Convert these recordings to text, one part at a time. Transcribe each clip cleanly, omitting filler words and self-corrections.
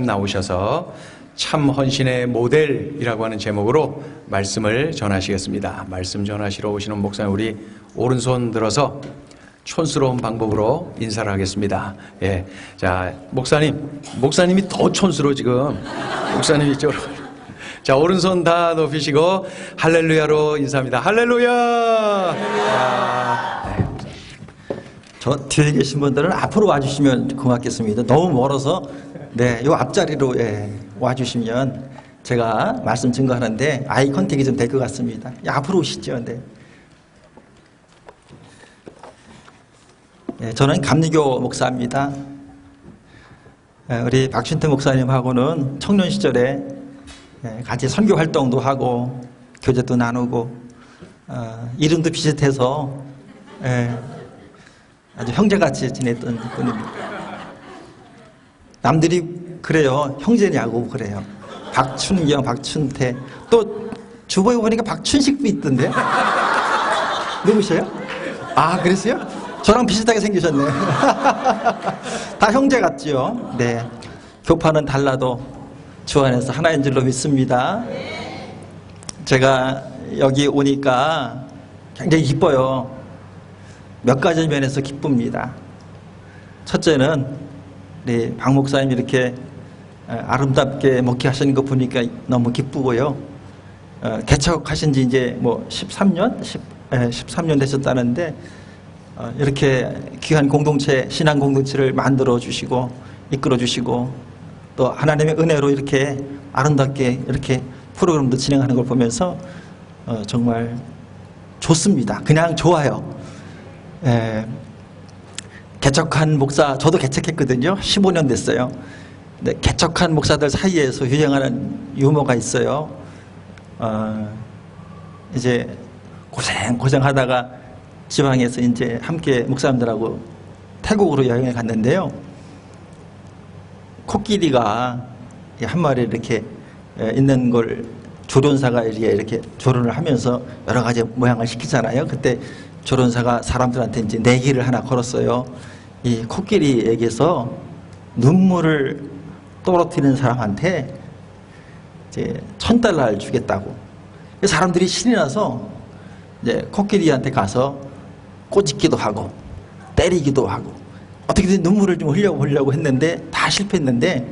목사님 나오셔서 참 헌신의 모델이라고 하는 제목으로 말씀을 전하시겠습니다. 말씀 전하시러 오시는 목사님, 우리 오른손 들어서 촌스러운 방법으로 인사를 하겠습니다. 예. 자, 목사님이 더 촌스러워, 지금. 목사님이 이쪽으로. 자, 오른손 다 높이시고, 할렐루야로 인사합니다. 할렐루야! 할렐루야. 네. 저 뒤에 계신 분들은 앞으로 와주시면 고맙겠습니다. 너무 멀어서, 네, 요 앞자리로, 예, 와주시면 제가 말씀 증거하는데 아이 컨택이 좀 될 것 같습니다. 앞으로 오시죠. 네. 예, 저는 감리교 목사입니다. 예, 우리 박춘태 목사님하고는 청년 시절에 같이 선교 활동도 하고 교제도 나누고 이름도 비슷해서 아주 형제같이 지냈던 분입니다. 남들이 그래요. 형제냐고 그래요. 박춘경, 박춘태, 또 주보에 보니까 박춘식도 있던데. 누구세요? 아, 그랬어요? 저랑 비슷하게 생기셨네. 다 형제 같지요? 네. 교파는 달라도 주 안에서 하나인 줄로 믿습니다. 제가 여기 오니까 굉장히 기뻐요. 몇 가지 면에서 기쁩니다. 첫째는 우리 박 목사님 이렇게 아름답게 목회하시는 거 보니까 너무 기쁘고요. 개척하신 지 이제 뭐 13년 되셨다는데 이렇게 귀한 공동체, 신앙 공동체를 만들어 주시고 이끌어 주시고 또 하나님의 은혜로 이렇게 아름답게 이렇게 프로그램도 진행하는 걸 보면서 정말 좋습니다. 그냥 좋아요. 개척한 목사, 저도 개척했거든요. 15년 됐어요. 근데 개척한 목사들 사이에서 유행하는 유머가 있어요. 이제 고생하다가 지방에서 이제 함께 목사님들하고 태국으로 여행을 갔는데요. 코끼리가 한 마리 이렇게 있는 걸 조련사가 이렇게 조련을 하면서 여러 가지 모양을 시키잖아요. 그때 조련사가 사람들한테 이제 내기를 하나 걸었어요. 이 코끼리에게서 눈물을 떨어뜨리는 사람한테 이제 $1000를 주겠다고. 사람들이 신이 나서 이제 코끼리한테 가서 꼬집기도 하고 때리기도 하고 어떻게든 눈물을 좀 흘려보려고 했는데 다 실패했는데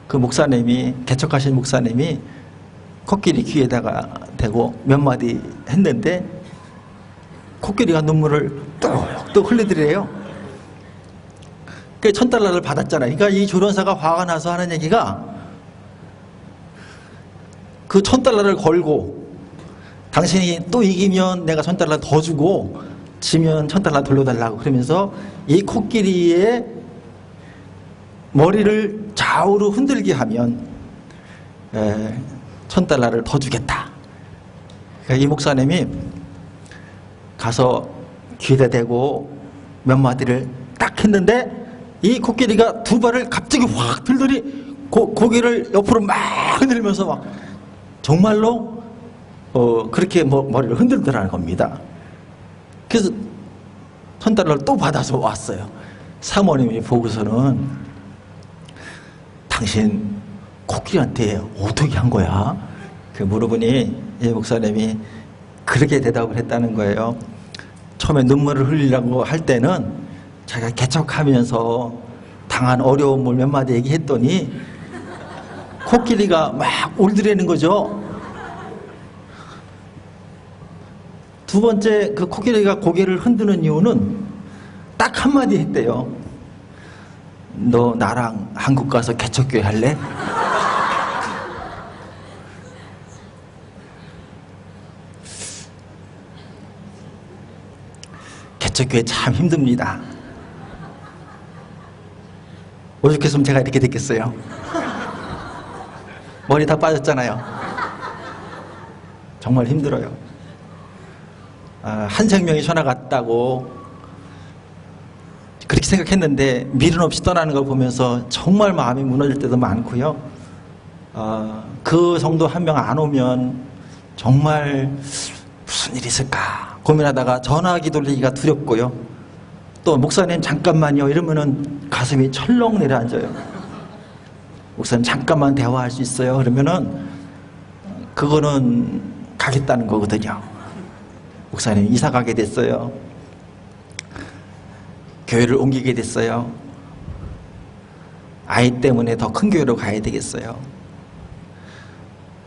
그 목사님이, 개척하신 목사님이 코끼리 귀에다가 대고 몇 마디 했는데 코끼리가 눈물을 뚝뚝 흘리더래요. 그 $1000를 받았잖아요. 그러니까 이 조련사가 화가 나서 하는 얘기가 그 $1000를 걸고 당신이 또 이기면 내가 $1000 더 주고 지면 $1000 돌려달라고 그러면서 이 코끼리의 머리를 좌우로 흔들게 하면 $1000를 더 주겠다. 그러니까 이 목사님이 가서 귀에다 대고 몇 마디를 딱 했는데 이 코끼리가 두 발을 갑자기 확 들더니 고개를 옆으로 막 흔들면서 막 정말로 그렇게 머리를 흔들더라는 겁니다. 그래서 $1000를 또 받아서 왔어요. 사모님이 보고서는 당신 코끼리한테 어떻게 한 거야? 그 물어보니 이 목사님이 그렇게 대답을 했다는 거예요. 처음에 눈물을 흘리려고 할 때는 자기가 개척하면서 당한 어려움을 몇 마디 얘기했더니 코끼리가 막 울더라는 거죠. 두 번째 그 코끼리가 고개를 흔드는 이유는 딱 한마디 했대요. 너 나랑 한국 가서 개척교회 할래? 개척교회 참 힘듭니다. 오죽했으면 제가 이렇게 됐겠어요. 머리 다 빠졌잖아요. 정말 힘들어요. 한 생명이 전화 갔다고 그렇게 생각했는데 미련 없이 떠나는 걸 보면서 정말 마음이 무너질 때도 많고요. 그 성도 한 명 안 오면 정말 무슨 일이 있을까 고민하다가 전화기 돌리기가 두렵고요. 또 목사님 잠깐만요 이러면은 가슴이 철렁 내려앉아요. 목사님 잠깐만 대화할 수 있어요? 그러면은 그거는 가겠다는 거거든요. 목사님 이사 가게 됐어요. 교회를 옮기게 됐어요. 아이 때문에 더 큰 교회로 가야 되겠어요.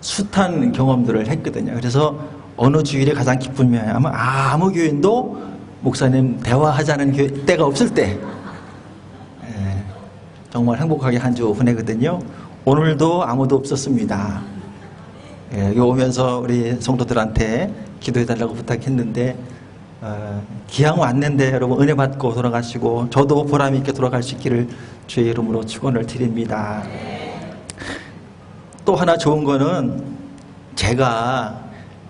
숱한 경험들을 했거든요. 그래서 어느 주일에 가장 기쁘면 아마 아무 교인도 목사님 대화하자는 때가 없을 때 정말 행복하게 한 주 보내거든요. 오늘도 아무도 없었습니다. 여기 오면서 우리 성도들한테 기도해달라고 부탁했는데 기왕 왔는데 여러분 은혜 받고 돌아가시고 저도 보람 있게 돌아갈 수 있기를 주의 이름으로 축원을 드립니다. 또 하나 좋은 거는 제가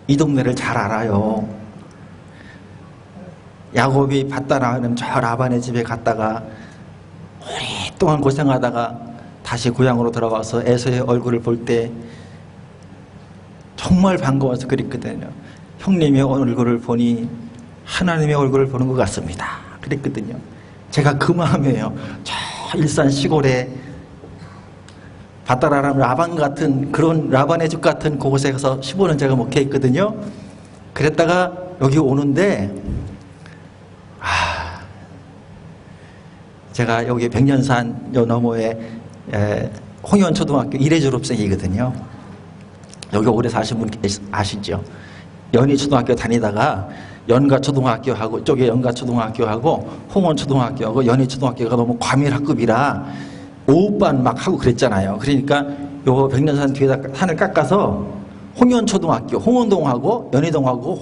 이 동네를 잘 알아요. 야곱이 밧다라는 저 라반의 집에 갔다가 오랫동안 고생하다가 다시 고향으로 돌아와서 에서의 얼굴을 볼 때 정말 반가워서 그랬거든요. 형님의 얼굴을 보니 하나님의 얼굴을 보는 것 같습니다. 그랬거든요. 제가 그 마음이에요. 저 일산 시골에 밧다라라는 라반 같은 그런 라반의 집 같은 그곳에 가서 15년 제가 목회했거든요. 그랬다가 여기 오는데 제가 여기 백년산 요 너머에 홍현초등학교 1회 졸업생이거든요. 여기 오래 사신 분 아시죠? 연희초등학교 다니다가 연가초등학교하고 쪽에 연가초등학교하고 홍원초등학교하고 연희초등학교가 너무 과밀학급이라 오후반 막 하고 그랬잖아요. 그러니까 요 백년산 뒤에다 산을 깎아서 홍현초등학교, 홍원동하고 연희동하고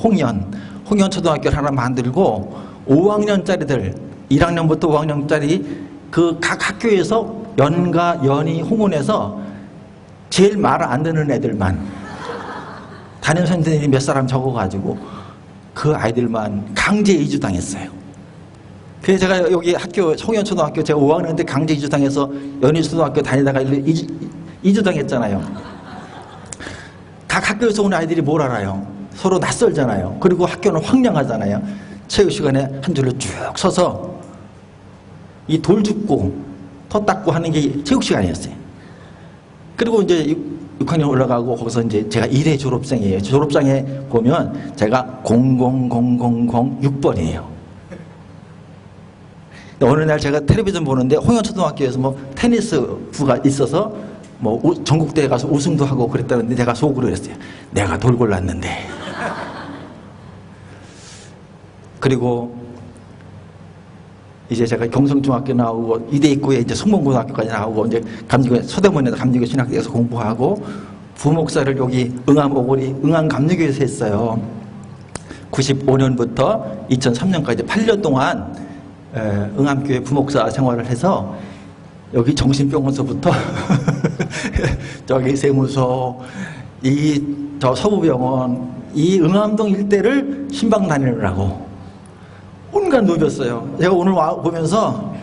홍현초등학교를 하나 만들고 5학년짜리들 1학년부터 5학년짜리 그 각 학교에서 연가, 연희, 홍원에서 제일 말 안 듣는 애들만 담임 선생님이 몇 사람 적어가지고 그 아이들만 강제 이주당했어요. 그래서 제가 여기 학교 홍현초등학교 제가 5학년 때 강제 이주당해서 연희초등학교 다니다가 이주당했잖아요. 각 학교에서 온 아이들이 뭘 알아요? 서로 낯설잖아요. 그리고 학교는 황량하잖아요. 체육 시간에 한 줄로 쭉 서서 이 돌 줍고 터 닦고 하는 게 체육 시간이었어요. 그리고 이제 6학년 올라가고 거기서 이제 제가 1회 졸업생이에요. 졸업장에 보면 제가 00006번이에요. 어느 날 제가 텔레비전 보는데 홍현초등학교에서 뭐 테니스 부가 있어서 뭐 전국대회 가서 우승도 하고 그랬다는데 제가 속으로 그랬어요. 내가 돌 골랐는데. 그리고 이제 제가 경성중학교 나오고 이대 입구에 이제 송봉고등학교까지 나오고 이제 감리교 서대문에서 감리교 신학대에서 공부하고 부목사를 여기 응암 오거리 응암 감리교에서 했어요. 95년부터 2003년까지 8년 동안 응암교회 부목사 생활을 해서 여기 정신병원서부터 저기 세무서 저 서부병원 이 응암동 일대를 신방 다니느라고 온갖 누볐어요. 제가 오늘 보면서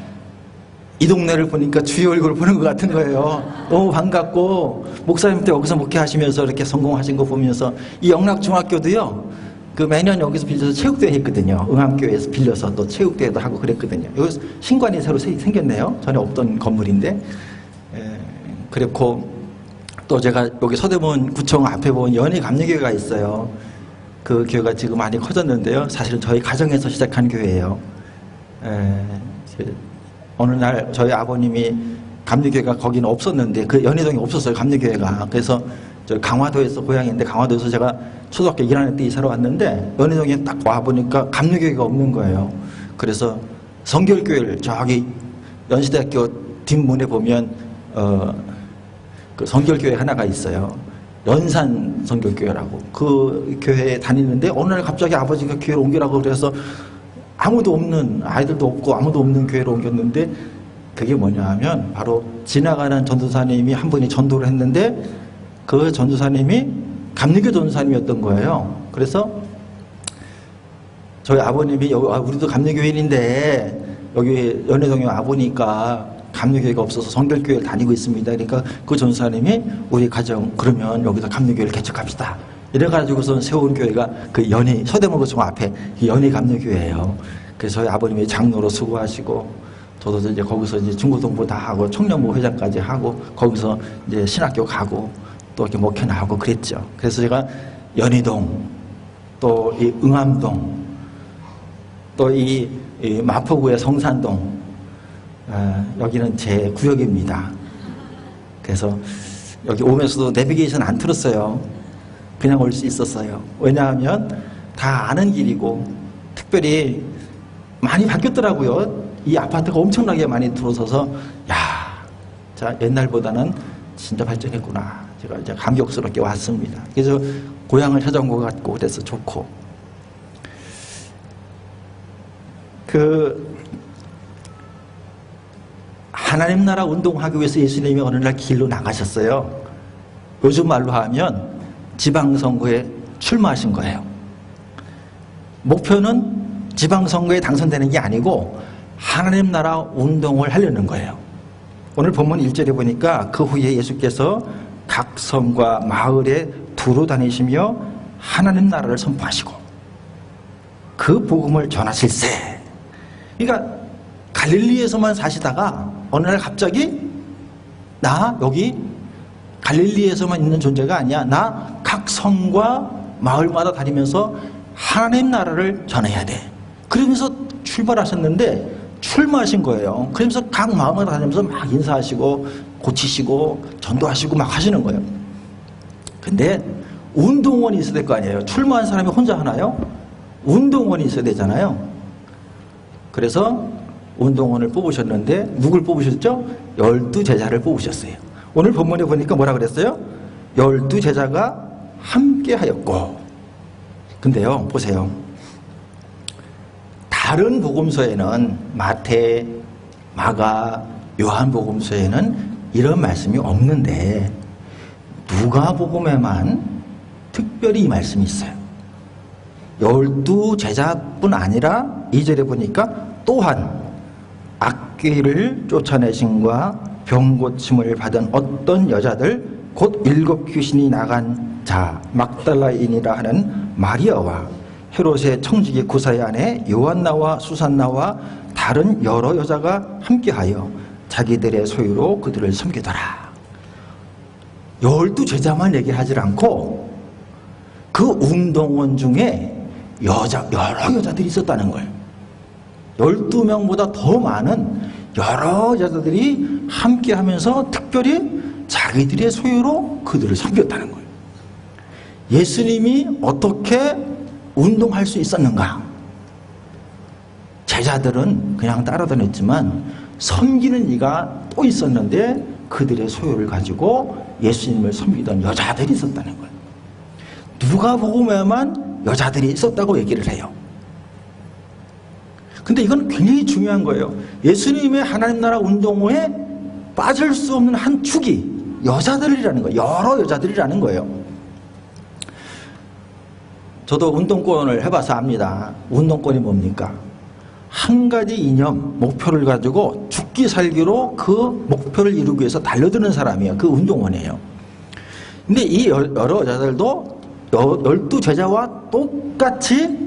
이 동네를 보니까 주의 얼굴을 보는 것 같은 거예요. 너무 반갑고 목사님 때 여기서 목회하시면서 이렇게 성공하신 거 보면서 이 영락중학교도요. 그 매년 여기서 빌려서 체육대회 했거든요. 응암교회에서 빌려서 또 체육대회도 하고 그랬거든요. 여기서 신관이 새로 생겼네요. 전에 없던 건물인데. 그렇고 또 제가 여기 서대문 구청 앞에 보면 연희감리교회가 있어요. 그 교회가 지금 많이 커졌는데요. 사실은 저희 가정에서 시작한 교회예요. 어느 날 저희 아버님이 감리교회가 거기는 없었는데 그 연희동에 없었어요. 감리교회가. 그래서 저 강화도에서 고향인데 강화도에서 제가 초등학교 1학년 때 이사를 왔는데 연희동에 딱 와보니까 감리교회가 없는 거예요. 그래서 성결교회를 저기 연시대학교 뒷문에 보면 그 성결교회 하나가 있어요. 연산 성결교회라고 그 교회에 다니는데 어느 날 갑자기 아버지가 교회를 옮기라고 그래서 아무도 없는 아이들도 없고 아무도 없는 교회로 옮겼는데 그게 뭐냐 하면 바로 지나가는 전도사님이 한 분이 전도를 했는데 그 전도사님이 감리교 전도사님이었던 거예요. 그래서 저희 아버님이 우리도 감리교인인데 여기 연희동에 와보니까 감리교회가 없어서 성결교회를 다니고 있습니다. 그러니까 그 전사님이 우리 가정 그러면 여기서 감리교회를 개척합시다. 이래가지고서 세운 교회가 그 서대문구청 앞에 연희 감리교회예요. 그래서 저희 아버님이 장로로 수고하시고 저도 이제 거기서 이제 중고등부 다 하고 청년부 회장까지 하고 거기서 이제 신학교 가고 또 이렇게 목회 나오고 그랬죠. 그래서 제가 연희동 또 이 응암동 또 이 마포구의 성산동 여기는 제 구역입니다. 그래서 여기 오면서도 내비게이션 안 틀었어요. 그냥 올 수 있었어요. 왜냐하면 다 아는 길이고 특별히 많이 바뀌었더라고요. 이 아파트가 엄청나게 많이 들어서서 자 옛날보다는 진짜 발전했구나. 제가 이제 감격스럽게 왔습니다. 그래서 고향을 찾아온 것 같고 그래서 좋고 하나님 나라 운동하기 위해서 예수님이 어느 날 길로 나가셨어요. 요즘 말로 하면 지방선거에 출마하신 거예요. 목표는 지방선거에 당선되는 게 아니고 하나님 나라 운동을 하려는 거예요. 오늘 본문 1절에 보니까 그 후에 예수께서 각 성과 마을에 두루 다니시며 하나님 나라를 선포하시고 그 복음을 전하실세. 그러니까 갈릴리에서만 사시다가 어느 날 갑자기 나 여기 갈릴리에서만 있는 존재가 아니야. 나 각 성과 마을마다 다니면서 하나님 나라를 전해야 돼. 그러면서 출발하셨는데 출마하신 거예요. 그러면서 각 마을마다 다니면서 막 인사하시고 고치시고 전도하시고 막 하시는 거예요. 근데 운동원이 있어야 될 거 아니에요. 출마한 사람이 혼자 하나요? 운동원이 있어야 되잖아요. 그래서 운동원을 뽑으셨는데 누굴 뽑으셨죠? 12제자를 뽑으셨어요. 오늘 본문에 보니까 뭐라 그랬어요? 12제자가 함께 하였고. 근데요 보세요. 다른 복음서에는 마태, 마가, 요한복음서에는 이런 말씀이 없는데 누가복음에만 특별히 이 말씀이 있어요. 12제자뿐 아니라 2절에 보니까 또한 악귀를 쫓아내심과 병고침을 받은 어떤 여자들 곧 7 귀신이 나간 자 막달라인이라 하는 마리아와 헤롯의 청지기 구사의 아내 요한나와 수산나와 다른 여러 여자가 함께하여 자기들의 소유로 그들을 섬기더라. 12제자만 얘기하지 않고 그 운동원 중에 여러 여자들이 있었다는 거예요. 12명보다 더 많은 여러 여자들이 함께하면서 특별히 자기들의 소유로 그들을 섬겼다는 거예요. 예수님이 어떻게 운동할 수 있었는가? 제자들은 그냥 따라다녔지만 섬기는 이가 또 있었는데 그들의 소유를 가지고 예수님을 섬기던 여자들이 있었다는 거예요. 누가복음에만 여자들이 있었다고 얘기를 해요. 근데 이건 굉장히 중요한 거예요. 예수님의 하나님 나라 운동에 빠질 수 없는 한 축이 여자들이라는 거예요. 여러 여자들이라는 거예요. 저도 운동권을 해봐서 압니다. 운동권이 뭡니까? 한 가지 이념, 목표를 가지고 죽기 살기로 그 목표를 이루기 위해서 달려드는 사람이에요. 그 운동원이에요. 근데 이 여러 여자들도 12제자와 똑같이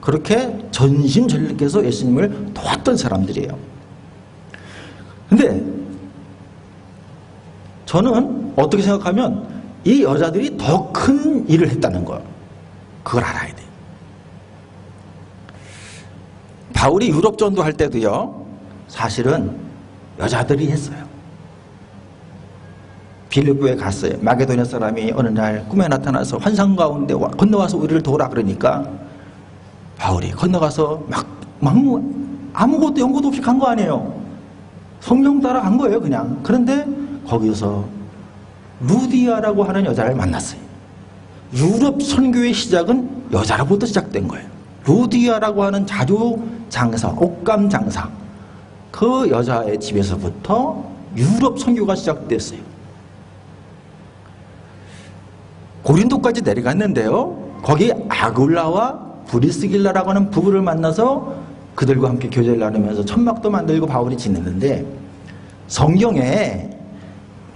그렇게 전심전력해서 예수님을 도왔던 사람들이에요. 근데 저는 어떻게 생각하면 이 여자들이 더 큰 일을 했다는 거예요. 그걸 알아야 돼요. 바울이 유럽 전도할 때도요, 사실은 여자들이 했어요. 빌립보에 갔어요. 마게도냐 사람이 어느 날 꿈에 나타나서 환상 가운데 건너와서 우리를 도우라 그러니까 바울이 건너가서 막 아무것도 연고도 없이 간 거 아니에요. 성령 따라 간 거예요, 그냥. 그런데 거기서 루디아라고 하는 여자를 만났어요. 유럽 선교의 시작은 여자로부터 시작된 거예요. 루디아라고 하는 자주 장사, 옷감 장사, 그 여자의 집에서부터 유럽 선교가 시작됐어요. 고린도까지 내려갔는데요, 거기 아굴라와 브리스길라라고 하는 부부를 만나서 그들과 함께 교제를 나누면서 천막도 만들고 바울이 지냈는데, 성경에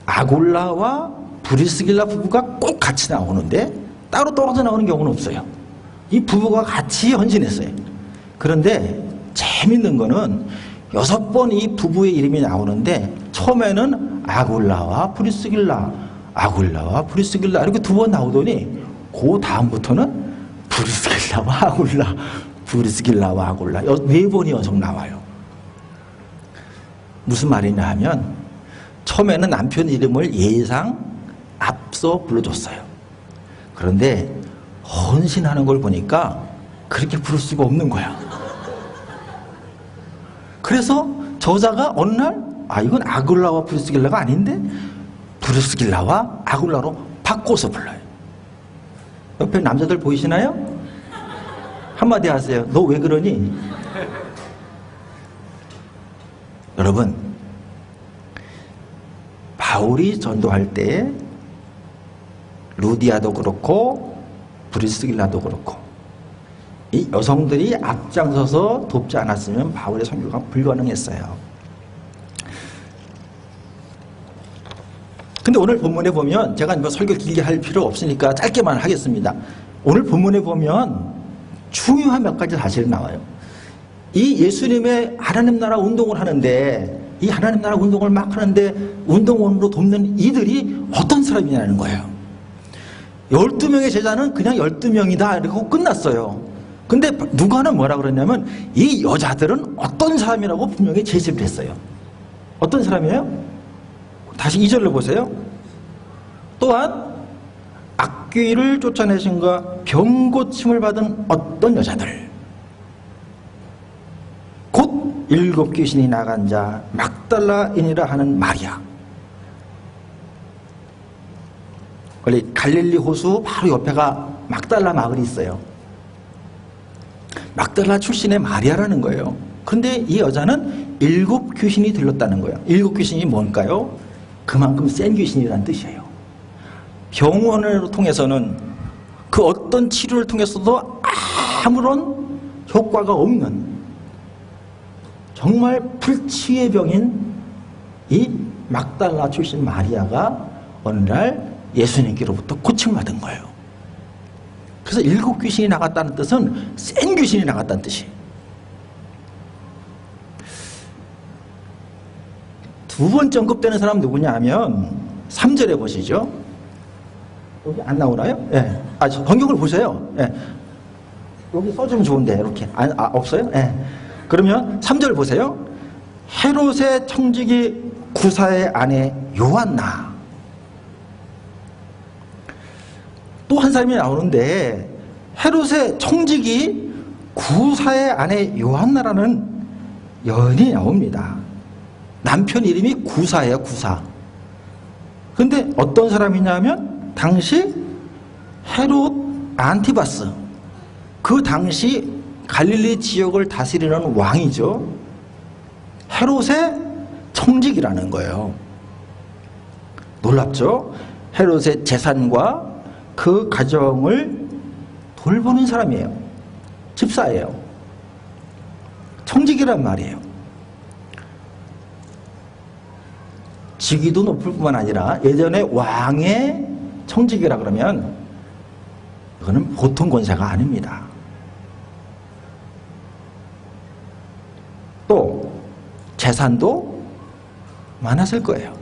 아굴라와 브리스길라 부부가 꼭 같이 나오는데 따로 떨어져 나오는 경우는 없어요. 이 부부가 같이 헌신했어요. 그런데 재밌는 거는 6번 이 부부의 이름이 나오는데 처음에는 아굴라와 프리스길라, 아굴라와 프리스길라 이렇게 2번 나오더니 그 다음부터는 프리스길라와 아굴라, 프리스길라와 아굴라 4번이 연속 나와요. 무슨 말이냐 하면 처음에는 남편 이름을 예상 앞서 불러줬어요. 그런데 헌신하는 걸 보니까 그렇게 부를 수가 없는 거야. 그래서 저자가 어느 날 이건 아굴라와 프리스길라가 아닌데 프리스길라와 아굴라로 바꿔서 불러요. 옆에 남자들 보이시나요? 한마디 하세요. 너 왜 그러니? 여러분, 바울이 전도할 때 루디아도 그렇고 브리스길라도 그렇고 이 여성들이 앞장서서 돕지 않았으면 바울의 선교가 불가능했어요. 근데 오늘 본문에 보면 제가 뭐 설교 길게 할 필요 없으니까 짧게만 하겠습니다. 오늘 본문에 보면 중요한 몇 가지 사실이 나와요. 이 예수님의 하나님 나라 운동을 하는데 이 하나님 나라 운동을 막 하는데 운동원으로 돕는 이들이 어떤 사람이냐는 거예요. 12명의 제자는 그냥 12명이다 이러고 끝났어요. 근데 누가는 뭐라 그러냐면 이 여자들은 어떤 사람이라고 분명히 제시를 했어요. 어떤 사람이에요? 다시 2절로 보세요. 또한 악귀를 쫓아내신과 병고침을 받은 어떤 여자들, 곧 7 귀신이 나간 자 막달라인이라 하는 마리아. 원래 갈릴리 호수 바로 옆에가 막달라 마을이 있어요. 막달라 출신의 마리아라는 거예요. 그런데 이 여자는 7 귀신이 들렸다는 거예요. 7 귀신이 뭔가요? 그만큼 센 귀신이라는 뜻이에요. 병원을 통해서는 그 어떤 치료를 통해서도 아무런 효과가 없는 정말 불치의 병인 이 막달라 출신 마리아가 어느 날 예수님께로부터 고침을 받은 거예요. 그래서 7 귀신이 나갔다는 뜻은 센 귀신이 나갔다는 뜻이에요. 두 번째 언급되는 사람 누구냐 하면 3절에 보시죠. 여기 안 나오나요? 예. 성경을 보세요. 예. 여기 써주면 좋은데 이렇게 없어요? 예. 그러면 3절 보세요. 헤롯의 청지기 구사의 아내 요한나. 또 한 사람이 나오는데 헤롯의 청지기 구사의 아내 요한나라는 여인이 나옵니다. 남편 이름이 구사예요. 구사. 근데 어떤 사람이냐면 당시 헤롯 안티바스, 그 당시 갈릴리 지역을 다스리는 왕이죠. 헤롯의 청직이라는 거예요. 놀랍죠? 헤롯의 재산과 그 가정을 돌보는 사람이에요. 집사예요. 청직이란 말이에요. 직위도 높을 뿐만 아니라 예전에 왕의 청직이라 그러면 이거는 보통 권세가 아닙니다. 또 재산도 많았을 거예요.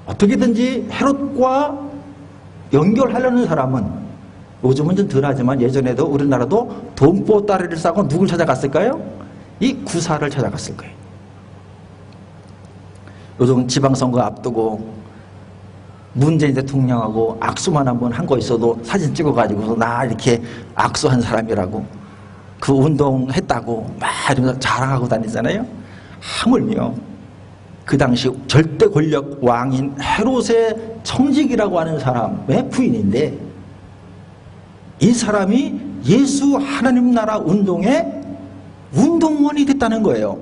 어떻게든지 헤롯과 연결하려는 사람은 요즘은 좀 덜하지만 예전에도 우리나라도 돈보 따리를 싸고 누굴 찾아갔을까요? 이 구사를 찾아갔을 거예요. 요즘 지방선거 앞두고 문재인 대통령하고 악수만 한번 한 거 있어도 사진 찍어가지고 나 이렇게 악수한 사람이라고 그 운동했다고 막 이러면서 자랑하고 다니잖아요. 하물며 그 당시 절대 권력 왕인 헤롯의 청직이라고 하는 사람의 부인인데 이 사람이 예수 하나님 나라 운동의 운동원이 됐다는 거예요.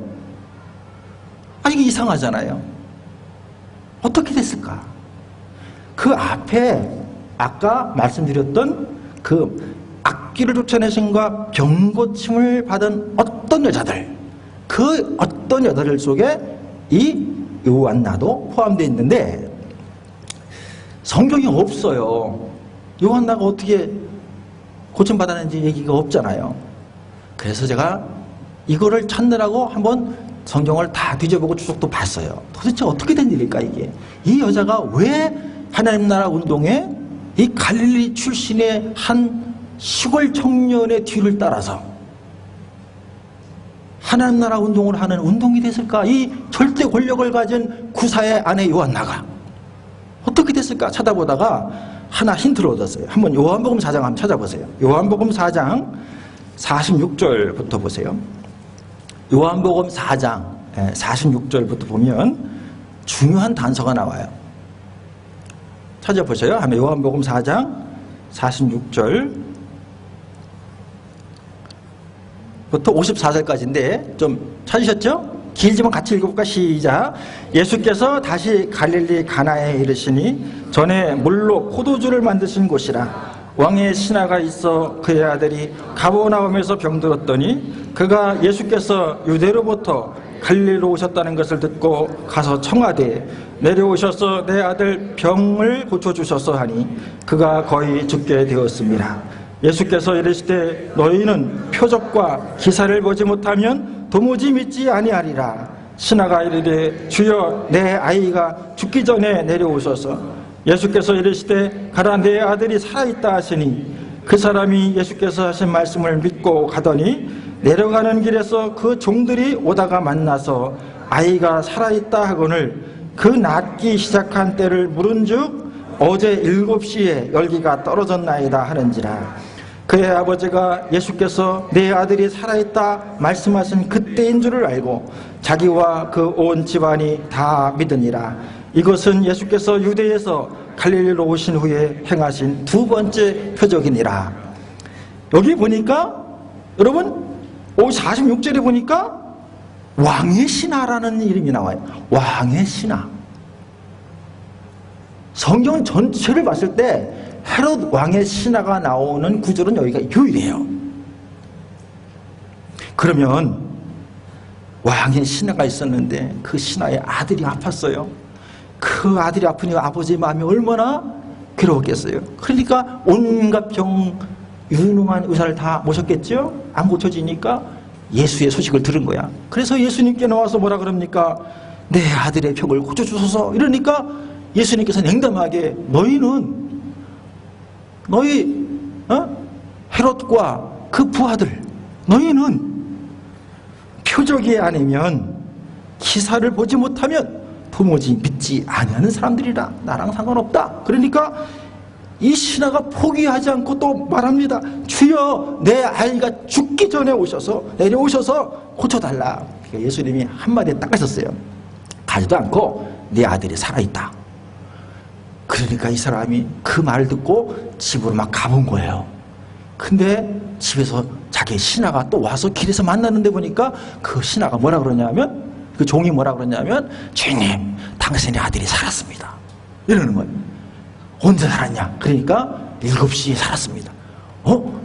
이게 이상하잖아요. 어떻게 됐을까? 그 앞에 아까 말씀드렸던 그 악기를 쫓아내신과 병고침을 받은 어떤 여자들, 그 어떤 여자들 속에 이 요한나도 포함되어 있는데 성경이 없어요. 요한나가 어떻게 고침받았는지 얘기가 없잖아요. 그래서 제가 이거를 찾느라고 한번 성경을 다 뒤져보고 추적도 봤어요. 도대체 어떻게 된 일일까 이게? 이 여자가 왜 하나님 나라 운동에 이 갈릴리 출신의 한 시골 청년의 뒤를 따라서 하나님 나라 운동을 하는 운동이 됐을까? 이 절대 권력을 가진 구사의 아내 요한나가 어떻게 됐을까 찾아보다가 하나 힌트를 얻었어요. 한번 요한복음 4장 한번 찾아보세요. 요한복음 4장 46절부터 보세요. 요한복음 4장 46절부터 보면 중요한 단서가 나와요. 찾아보세요. 한번 요한복음 4장 46절부터 54절까지인데 좀 찾으셨죠? 길지만 같이 읽어볼까? 시작. 예수께서 다시 갈릴리 가나에 이르시니 전에 물로 포도주를 만드신 곳이라. 왕의 신하가 있어 그의 아들이 가버나움에서 병들었더니 그가 예수께서 유대로부터 갈릴리로 오셨다는 것을 듣고 가서 청하되 내려오셔서 내 아들 병을 고쳐주셔서 하니 그가 거의 죽게 되었습니다. 예수께서 이르시되 너희는 표적과 기사를 보지 못하면 도무지 믿지 아니하리라. 신하가 이르되 주여 내 아이가 죽기 전에 내려오셔서 예수께서 이르시되 가라 내 아들이 살아있다 하시니 그 사람이 예수께서 하신 말씀을 믿고 가더니 내려가는 길에서 그 종들이 오다가 만나서 아이가 살아있다 하거늘 그 낫기 시작한 때를 물은즉 어제 7시에 열기가 떨어졌나이다 하는지라. 그의 아버지가 예수께서 내 아들이 살아있다 말씀하신 그때인 줄을 알고 자기와 그 온 집안이 다 믿으니라. 이것은 예수께서 유대에서 갈릴리로 오신 후에 행하신 두 번째 표적이니라. 여기 보니까 여러분 46절에 보니까 왕의 신하라는 이름이 나와요. 왕의 신하. 성경 전체를 봤을 때 헤롯 왕의 신하가 나오는 구절은 여기가 유일해요. 그러면 왕의 신하가 있었는데 그 신하의 아들이 아팠어요. 그 아들이 아프니 아버지의 마음이 얼마나 괴로웠겠어요. 그러니까 온갖 병 유능한 의사를 다 모셨겠죠. 안 고쳐지니까 예수의 소식을 들은 거야. 그래서 예수님께 나와서 뭐라 그럽니까? 내 아들의 병을 고쳐주소서. 이러니까 예수님께서 냉담하게 너희 헤롯과 그 부하들 너희는 표적이 아니면 기사를 보지 못하면 도무지 믿지 아니하는 사람들이라. 나랑 상관없다. 그러니까 이 신하가 포기하지 않고 또 말합니다. 주여 내 아이가 죽기 전에 내려오셔서 고쳐달라. 그러니까 예수님이 한마디에 딱 하셨어요. 가지도 않고 내 아들이 살아있다. 그러니까 이 사람이 그 말을 듣고 집으로 막 가본 거예요. 근데 집에서 자기 신하가 또 와서 길에서 만났는데 보니까 그 신하가 뭐라 그러냐면 그 종이 뭐라 그러냐면 주님 당신의 아들이 살았습니다. 이러는 거예요. 언제 살았냐? 그러니까 7시에 살았습니다.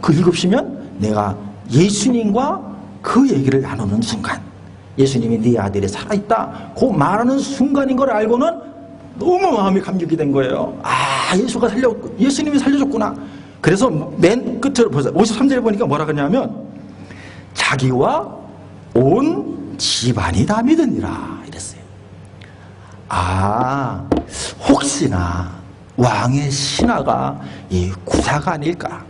그 7시면 내가 예수님과 그 얘기를 나누는 순간 예수님이 네 아들이 살아있다 그 말하는 순간인 걸 알고는 너무 마음이 감격이 된 거예요. 예수님이 살려줬구나. 그래서 맨 끝으로 보세요. 53절에 보니까 뭐라 그러냐면 자기와 온 집안이 다 믿으니라 이랬어요. 혹시나 왕의 신하가 이 구사가 아닐까?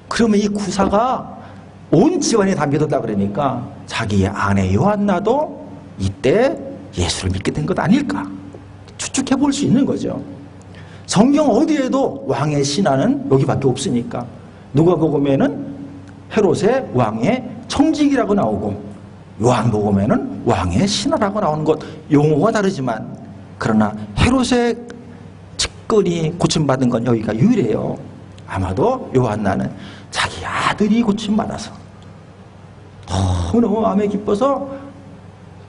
그러면 이 구사가 온 집안이 다 믿었다 그러니까 자기의 아내 요한나도 이때 예수를 믿게 된 것 아닐까? 추측해 볼 수 있는 거죠. 성경 어디에도 왕의 신하는 여기밖에 없으니까. 누가복음에는 헤롯의 왕의 청직이라고 나오고 요한복음에는 왕의 신하라고 나오는 것 용어가 다르지만 그러나 헤롯의 측근이 고침받은 건 여기가 유일해요. 아마도 요한나는 자기 아들이 고침받아서 너무너무 마음에 기뻐서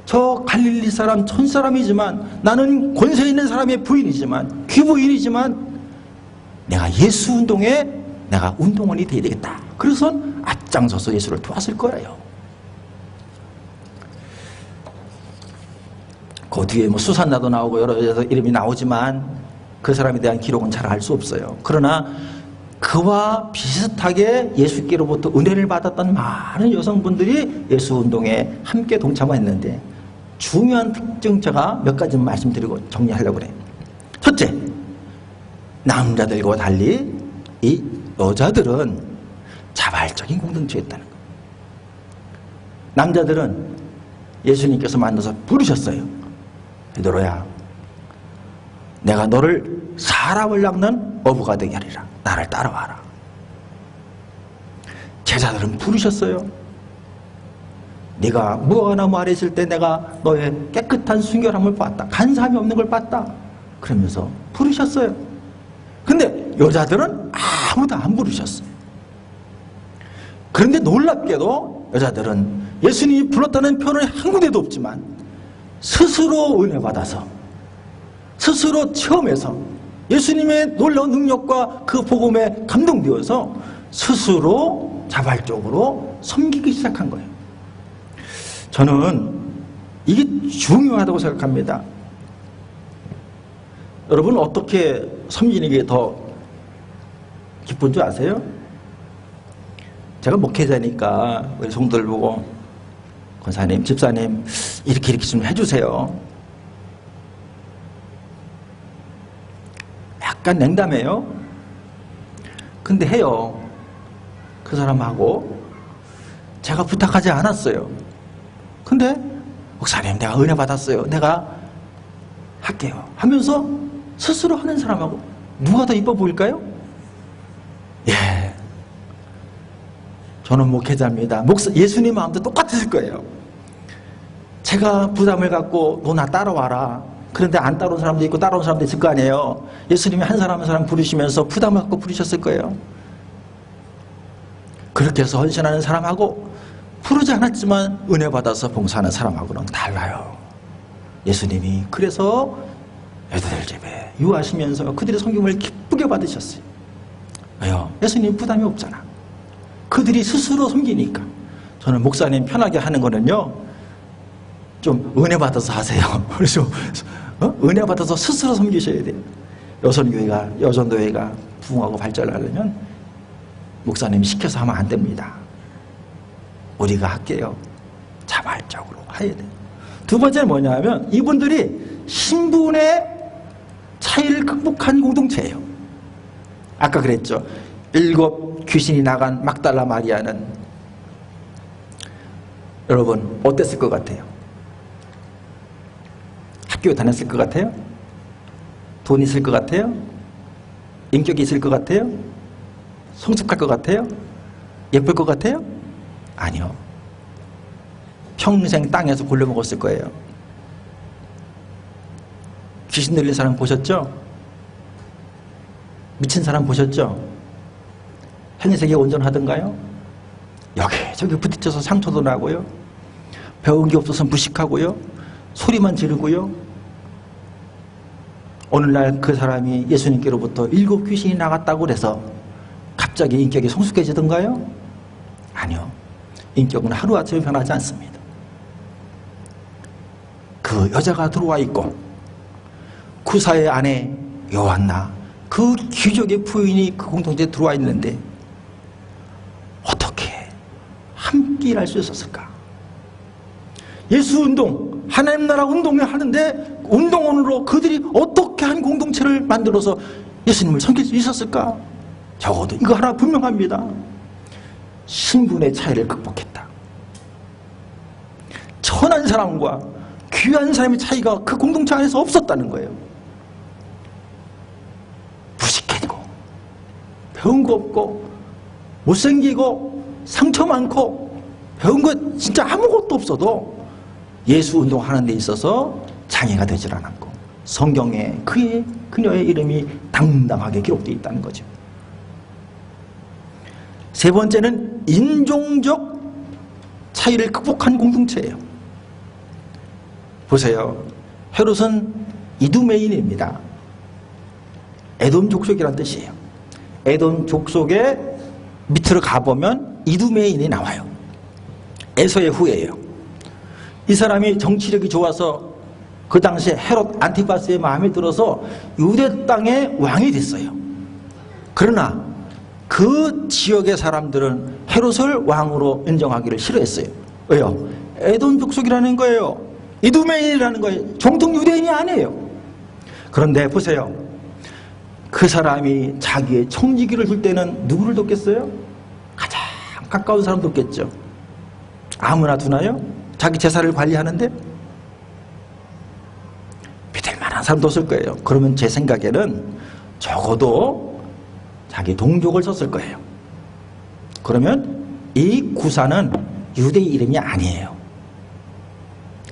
저 갈릴리 사람 천사람이지만 나는 권세 있는 사람의 부인이지만 귀부인이지만 내가 예수 운동에 내가 운동원이 돼야 되겠다. 그래서 앞장서서 예수를 도왔을 거예요. 그 뒤에 뭐 수산나도 나오고 여러 이름이 나오지만 그 사람에 대한 기록은 잘 알 수 없어요. 그러나 그와 비슷하게 예수께로부터 은혜를 받았던 많은 여성분들이 예수운동에 함께 동참했는데 중요한 특징 제가 몇 가지 말씀드리고 정리하려고 그래요. 첫째, 남자들과 달리 이 여자들은 자발적인 공동체였다는 거예요. 남자들은 예수님께서 만나서 부르셨어요. 베드로야, 내가 너를 사람을 낚는 어부가 되게 하리라. 나를 따라와라. 제자들은 부르셨어요. 네가 무화과나무 아래 있을 때 내가 너의 깨끗한 순결함을 봤다. 간사함이 없는 걸 봤다. 그러면서 부르셨어요. 근데 여자들은 아무도 안 부르셨어요. 그런데 놀랍게도 여자들은 예수님이 불렀다는 표현은 한 군데도 없지만 스스로 은혜 받아서 스스로 체험해서 예수님의 놀라운 능력과 그 복음에 감동되어서 스스로 자발적으로 섬기기 시작한 거예요. 저는 이게 중요하다고 생각합니다. 여러분 어떻게 섬기는 게 더 기쁜 줄 아세요? 제가 목회자니까 우리 성도들 보고 권사님, 집사님 이렇게 좀 해주세요. 약간 냉담해요. 근데 해요. 그 사람하고 제가 부탁하지 않았어요. 근데 목사님 내가 은혜 받았어요. 내가 할게요 하면서 스스로 하는 사람하고 누가 더 이뻐 보일까요? 예, 저는 목회자입니다. 예수님 마음도 똑같았을 거예요. 제가 부담을 갖고 너 나 따라와라. 그런데 안 따라온 사람도 있고 따라온 사람도 있을 거 아니에요. 예수님이 한 사람 한 사람 부르시면서 부담을 갖고 부르셨을 거예요. 그렇게 해서 헌신하는 사람하고 부르지 않았지만 은혜 받아서 봉사하는 사람하고는 달라요. 예수님이 그래서 애들 집에 유하시면서 그들의 섬김을 기쁘게 받으셨어요. 왜요? 예수님 부담이 없잖아. 그들이 스스로 섬기니까. 저는 목사님 편하게 하는 거는요, 좀 은혜 받아서 하세요. 그래서 은혜 받아서 스스로 섬기셔야 돼요. 여전도회가 부흥하고 발전하려면 목사님이 시켜서 하면 안 됩니다. 우리가 할게요. 자발적으로 해야 돼요. 두 번째는 뭐냐면 이분들이 신분의 차이를 극복한 공동체예요. 아까 그랬죠. 7 귀신이 나간 막달라 마리아는 여러분 어땠을 것 같아요? 학교 다녔을 것 같아요? 돈 있을 것 같아요? 인격이 있을 것 같아요? 성숙할 것 같아요? 예쁠 것 같아요? 아니요. 평생 땅에서 굴려먹었을 거예요. 귀신 들린 사람 보셨죠? 미친 사람 보셨죠? 행색이 온전하던가요? 여기저기 부딪혀서 상처도 나고요. 배운 게 없어서 무식하고요. 소리만 지르고요. 오늘날 그 사람이 예수님께로부터 7 귀신이 나갔다고 그래서 갑자기 인격이 성숙해지던가요? 아니요. 인격은 하루아침에 변하지 않습니다. 그 여자가 들어와 있고 구사의 아내 요한나 그 귀족의 부인이 그 공동체에 들어와 있는데 어떻게 함께 일할 수 있었을까? 예수운동, 하나님 나라 운동을 하는데 운동원으로 그들이 어떻게 한 공동체를 만들어서 예수님을 섬길 수 있었을까? 적어도 이거 하나 분명합니다. 신분의 차이를 극복했다. 천한 사람과 귀한 사람의 차이가 그 공동체 안에서 없었다는 거예요. 무식해지고 배운 거 없고 못생기고 상처 많고 배운 거 진짜 아무것도 없어도 예수 운동하는 데 있어서 장애가 되질 않았고 성경에 그녀의 이름이 당당하게 기록되어 있다는 거죠. 세 번째는 인종적 차이를 극복한 공동체예요. 보세요. 헤롯은 이두메인입니다. 에돔 족속이란 뜻이에요. 에돔 족속의 밑으로 가보면 이두메인이 나와요. 에서의 후예예요. 이 사람이 정치력이 좋아서 그 당시에 헤롯 안티파스의 마음에 들어서 유대 땅의 왕이 됐어요. 그러나 그 지역의 사람들은 헤롯을 왕으로 인정하기를 싫어했어요. 왜요? 에돔 족속이라는 거예요. 이두메인이라는 거예요. 정통 유대인이 아니에요. 그런데 보세요. 그 사람이 자기의 청지기를 둘 때는 누구를 돕겠어요? 가장 가까운 사람 돕겠죠. 아무나 두나요? 자기 제사를 관리하는데? 믿을 만한 사람 뒀을 거예요. 그러면 제 생각에는 적어도 자기 동족을 썼을 거예요. 그러면 이 구사는 유대 이름이 아니에요.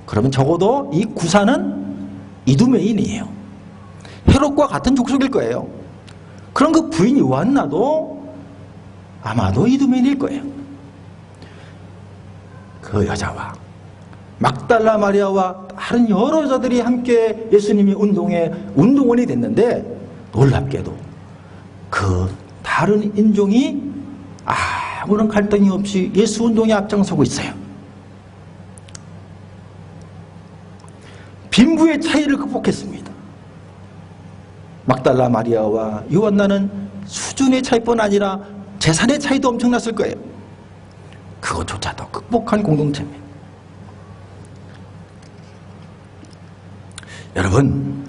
그러면 적어도 이 구사는 이두메인이에요. 헤롯과 같은 족속일 거예요. 그럼 그 부인 요한나도 아마도 이두메인일 거예요. 그 여자와 막달라 마리아와 다른 여러 여자들이 함께 예수님이 운동원이 됐는데, 놀랍게도 그 다른 인종이 아무런 갈등이 없이 예수 운동에 앞장서고 있어요. 빈부의 차이를 극복했습니다. 막달라 마리아와 요한나는 수준의 차이뿐 아니라 재산의 차이도 엄청났을 거예요. 그것조차도 극복한 공동체입니다. 여러분,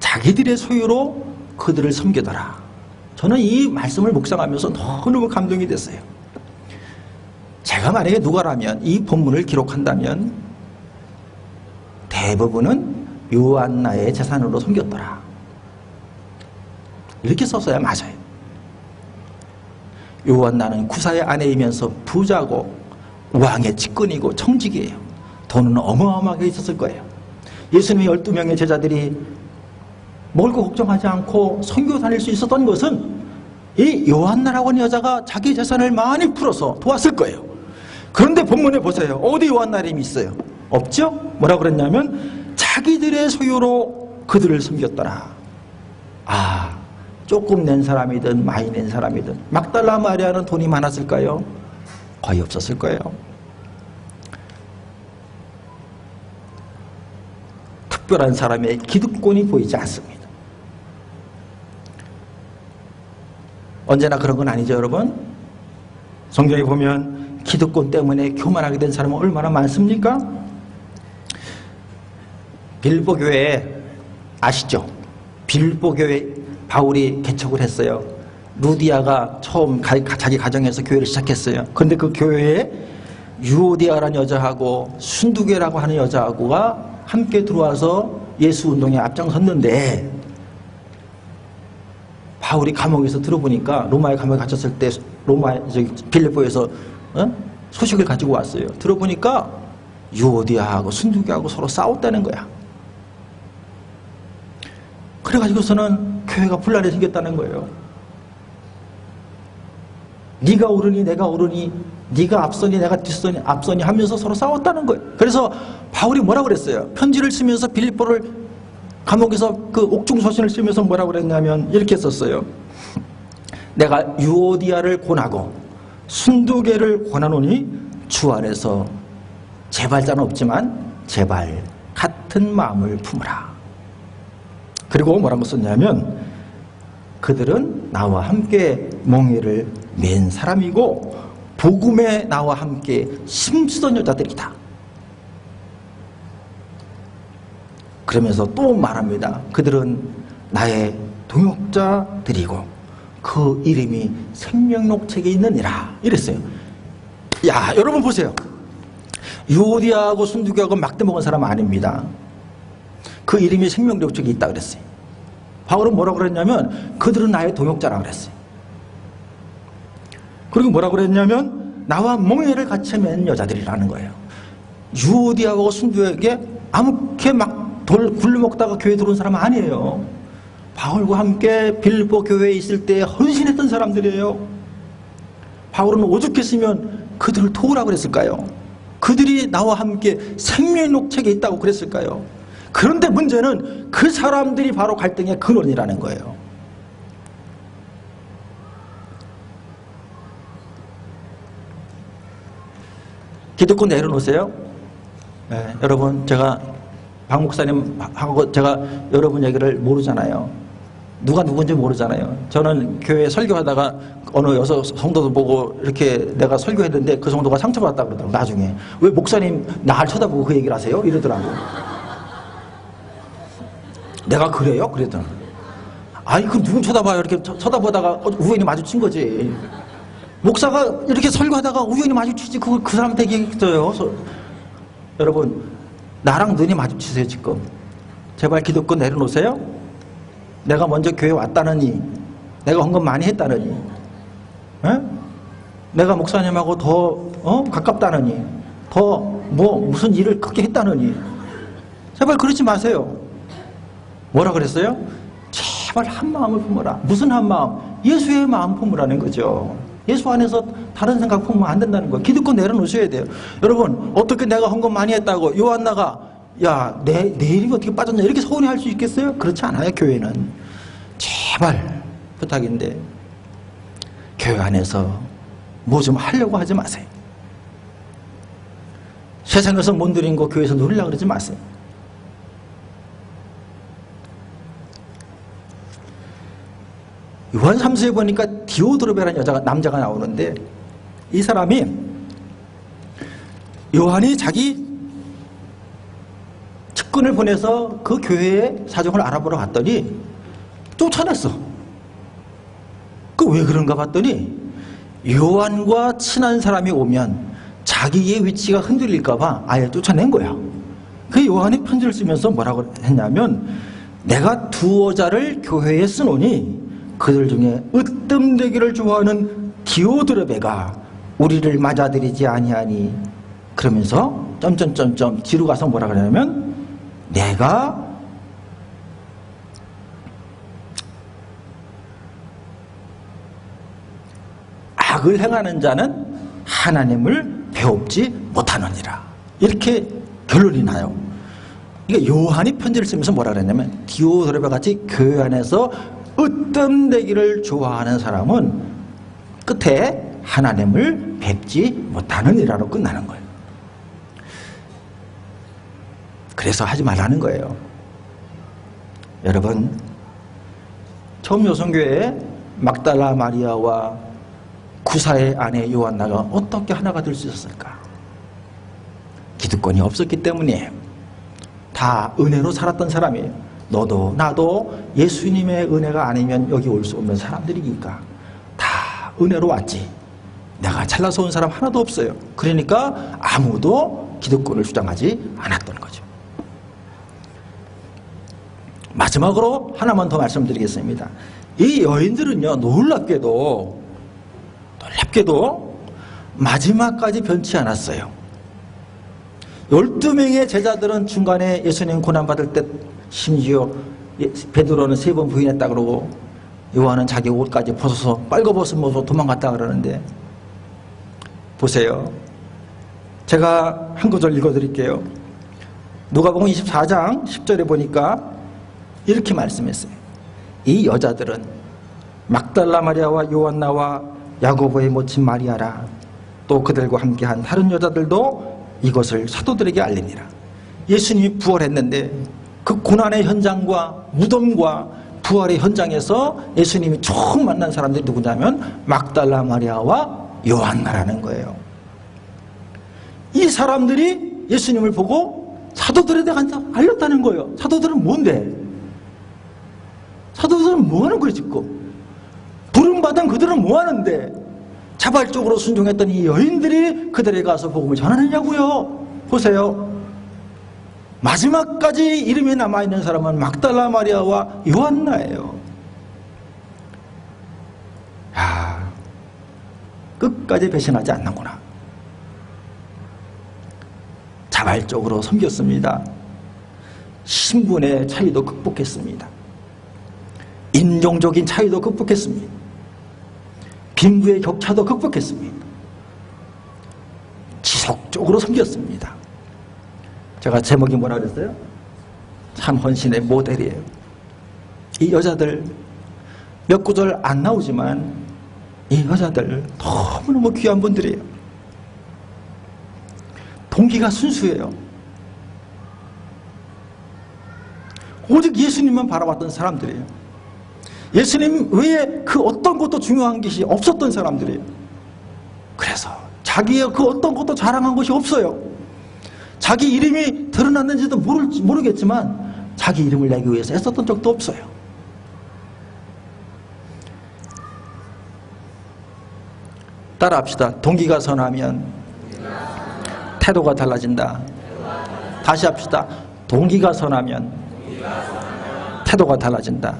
자기들의 소유로 그들을 섬기더라. 저는 이 말씀을 묵상하면서 너무너무 감동이 됐어요. 제가 만약에 누가라면 이 본문을 기록한다면 대부분은 요한나의 재산으로 섬겼더라. 이렇게 썼어야 맞아요. 요한나는 구사의 아내이면서 부자고 왕의 측근이고 청직이에요. 돈은 어마어마하게 있었을 거예요. 예수님의 12명의 제자들이 먹을 거 걱정하지 않고 선교 다닐 수 있었던 것은 이 요한나라고 하는 여자가 자기 재산을 많이 풀어서 도왔을 거예요. 그런데 본문에 보세요. 어디 요한나 이름이 있어요? 없죠? 뭐라 그랬냐면 자기들의 소유로 그들을 섬겼더라. 조금 낸 사람이든 많이 낸 사람이든. 막달라 마리아는 돈이 많았을까요? 거의 없었을 거예요. 특별한 사람의 기득권이 보이지 않습니다. 언제나 그런 건 아니죠, 여러분? 성경에 보면 기득권 때문에 교만하게 된 사람은 얼마나 많습니까? 빌보교회 아시죠? 빌보교회 바울이 개척을 했어요. 루디아가 처음 자기 가정에서 교회를 시작했어요. 그런데 그 교회에 유오디아라는 여자하고 순두계라고 하는 여자하고가 함께 들어와서 예수 운동에 앞장섰는데, 바울이 감옥에서 들어보니까, 로마의 감옥에 갇혔을 때 빌립보에서 소식을 가지고 왔어요. 들어보니까 유오디아하고 순두계하고 서로 싸웠다는 거야. 그래가지고서는 교회가 분란이 생겼다는 거예요. 네가 오르니 내가 오르니, 네가 앞서니 내가 뒷서니 앞서니 하면서 서로 싸웠다는 거예요. 그래서 바울이 뭐라고 그랬어요? 편지를 쓰면서 빌립보를 감옥에서 그 옥중서신을 쓰면서 뭐라고 그랬냐면 이렇게 썼어요. 내가 유오디아를 권하고 순두계를 권하노니 주 안에서 재발자는 없지만 제발 같은 마음을 품으라. 그리고 뭐라고 썼냐면 그들은 나와 함께 멍에를 맨 사람이고 복음에 나와 함께 힘쓰던 여자들이다. 그러면서 또 말합니다. 그들은 나의 동역자들이고 그 이름이 생명록 책에 있느니라. 이랬어요. 야, 여러분 보세요. 유오디아하고 순두교하고 막대 먹은 사람 아닙니다. 그 이름이 생명록 책에 있다 그랬어요. 바울은 뭐라고 그랬냐면 그들은 나의 동역자라 그랬어요. 그리고 뭐라고 그랬냐면 나와 멍에를 같이 맨 여자들이라는 거예요. 유오디아하고 순두교에게 아무렇게 막 돌 굴러먹다가 교회 들어온 사람 아니에요. 바울과 함께 빌립보 교회에 있을 때 헌신했던 사람들이에요. 바울은 오죽했으면 그들을 도우라고 그랬을까요? 그들이 나와 함께 생명록 책에 있다고 그랬을까요? 그런데 문제는 그 사람들이 바로 갈등의 근원이라는 거예요. 기득권 내려놓으세요. 네, 여러분, 제가 박 목사님하고 제가 여러분 얘기를 모르잖아요. 누가 누군지 모르잖아요. 저는 교회 설교하다가 어느 여성 성도도 보고 이렇게 내가 설교했는데 그 성도가 상처받았다 그러더라고. 나중에 왜 목사님 나를 쳐다보고 그 얘기를 하세요? 이러더라고. 내가 그래요? 그랬더니 아니 그 누군 쳐다봐요. 이렇게 쳐다보다가 우연히 마주친 거지. 목사가 이렇게 설교하다가 우연히 마주치지 그걸 그 사람한테 얘기했어요. 여러분 나랑 눈이 마주치세요. 지금 제발 기득권 내려놓으세요. 내가 먼저 교회 왔다느니, 내가 헌금 많이 했다느니, 에? 내가 목사님하고 더 가깝다느니, 더 무슨 일을 크게 했다느니, 제발 그러지 마세요. 뭐라 그랬어요? 제발 한 마음을 품어라. 무슨 한 마음? 예수의 마음 품으라는 거죠. 예수 안에서 다른 생각 품으면 안 된다는 거예요. 기득권 내려놓으셔야 돼요. 여러분 어떻게 내가 헌금 많이 했다고 요한나가 야, 내 이름이 어떻게 빠졌냐 이렇게 서운해할 수 있겠어요? 그렇지 않아요. 교회는 제발 부탁인데 교회 안에서 뭐 좀 하려고 하지 마세요. 세상에서 못 누린 거 교회에서 누리려고 그러지 마세요. 요한 3서에 보니까 디오드로베라는 남자가 나오는데 이 사람이 요한이 자기 측근을 보내서 그 교회의 사정을 알아보러 갔더니 쫓아냈어. 그 왜 그런가 봤더니 요한과 친한 사람이 오면 자기의 위치가 흔들릴까 봐 아예 쫓아낸 거야. 그 요한이 편지를 쓰면서 뭐라고 했냐면 내가 두 여자를 교회에 쓰노니 그들 중에 으뜸되기를 좋아하는 디오드레베가 우리를 맞아들이지 아니하니 그러면서 점점점점 뒤로 가서 뭐라 그러냐면 내가 악을 행하는 자는 하나님을 배웁지 못하느니라. 이렇게 결론이 나요. 이게 요한이 편지를 쓰면서 뭐라 그랬냐면 디오드레베 같이 교회 안에서 으뜸되기를 좋아하는 사람은 끝에 하나님을 뵙지 못하느니라로 끝나는 거예요. 그래서 하지 말라는 거예요. 여러분 처음 요성교회에 막달라 마리아와 구사의 아내 요한나가 어떻게 하나가 될 수 있었을까? 기득권이 없었기 때문이에요. 다 은혜로 살았던 사람이에요. 너도 나도 예수님의 은혜가 아니면 여기 올 수 없는 사람들이니까 다 은혜로 왔지. 내가 잘나서 온 사람 하나도 없어요. 그러니까 아무도 기득권을 주장하지 않았던 거죠. 마지막으로 하나만 더 말씀드리겠습니다. 이 여인들은요 놀랍게도 마지막까지 변치 않았어요. 12명의 제자들은 중간에 예수님 고난받을 때 심지어 베드로는 3번 부인했다 그러고 요한은 자기 옷까지 벗어서 빨개벗은 모습으로 도망갔다 그러는데 보세요. 제가 한 구절 읽어드릴게요. 누가복음 24장 10절에 보니까 이렇게 말씀했어요. 이 여자들은 막달라 마리아와 요한나와 야고보의 모친 마리아라 또 그들과 함께한 다른 여자들도 이것을 사도들에게 알리니라. 예수님이 부활했는데 그 고난의 현장과 무덤과 부활의 현장에서 예수님이 처음 만난 사람들이 누구냐면 막달라 마리아와 요한나라는 거예요. 이 사람들이 예수님을 보고 사도들에게 알렸다는 거예요. 사도들은 뭔데? 사도들은 뭐하는 거예요 지금? 부름받은 그들은 뭐하는데? 자발적으로 순종했던 이 여인들이 그들에게 가서 복음을 전하느냐고요. 보세요. 마지막까지 이름이 남아있는 사람은 막달라 마리아와 요한나예요. 야, 끝까지 배신하지 않는구나. 자발적으로 섬겼습니다. 신분의 차이도 극복했습니다. 인종적인 차이도 극복했습니다. 빈부의 격차도 극복했습니다. 지속적으로 섬겼습니다. 제가 제목이 뭐라 그랬어요? 참 헌신의 모델이에요. 이 여자들 몇 구절 안 나오지만 이 여자들 너무너무 귀한 분들이에요. 동기가 순수해요. 오직 예수님만 바라봤던 사람들이에요. 예수님 외에 그 어떤 것도 중요한 것이 없었던 사람들이에요. 그래서 자기의 그 어떤 것도 자랑한 것이 없어요. 자기 이름이 드러났는지도 모르겠지만 자기 이름을 내기 위해서 애썼던 적도 없어요. 따라합시다. 동기가 선하면 태도가 달라진다. 다시 합시다. 동기가 선하면 태도가 달라진다.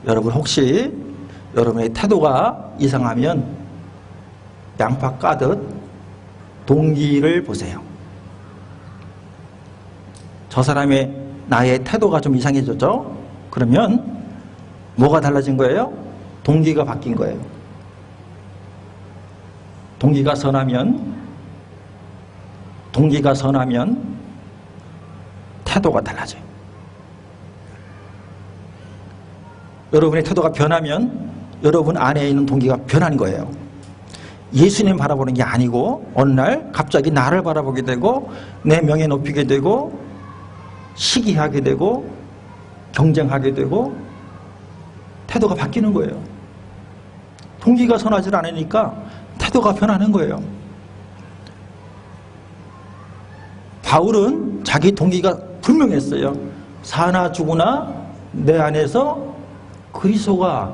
여러분 혹시 여러분의 태도가 이상하면 양파 까듯 동기를 보세요. 저 사람의 나의 태도가 좀 이상해졌죠? 그러면 뭐가 달라진 거예요? 동기가 바뀐 거예요. 동기가 선하면 태도가 달라져요. 여러분의 태도가 변하면 여러분 안에 있는 동기가 변하는 거예요. 예수님 바라보는 게 아니고 어느 날 갑자기 나를 바라보게 되고 내 명예 높이게 되고 시기하게 되고 경쟁하게 되고 태도가 바뀌는 거예요. 동기가 선하지 않으니까 태도가 변하는 거예요. 바울은 자기 동기가 분명했어요. 사나 죽으나 내 안에서 그리스도가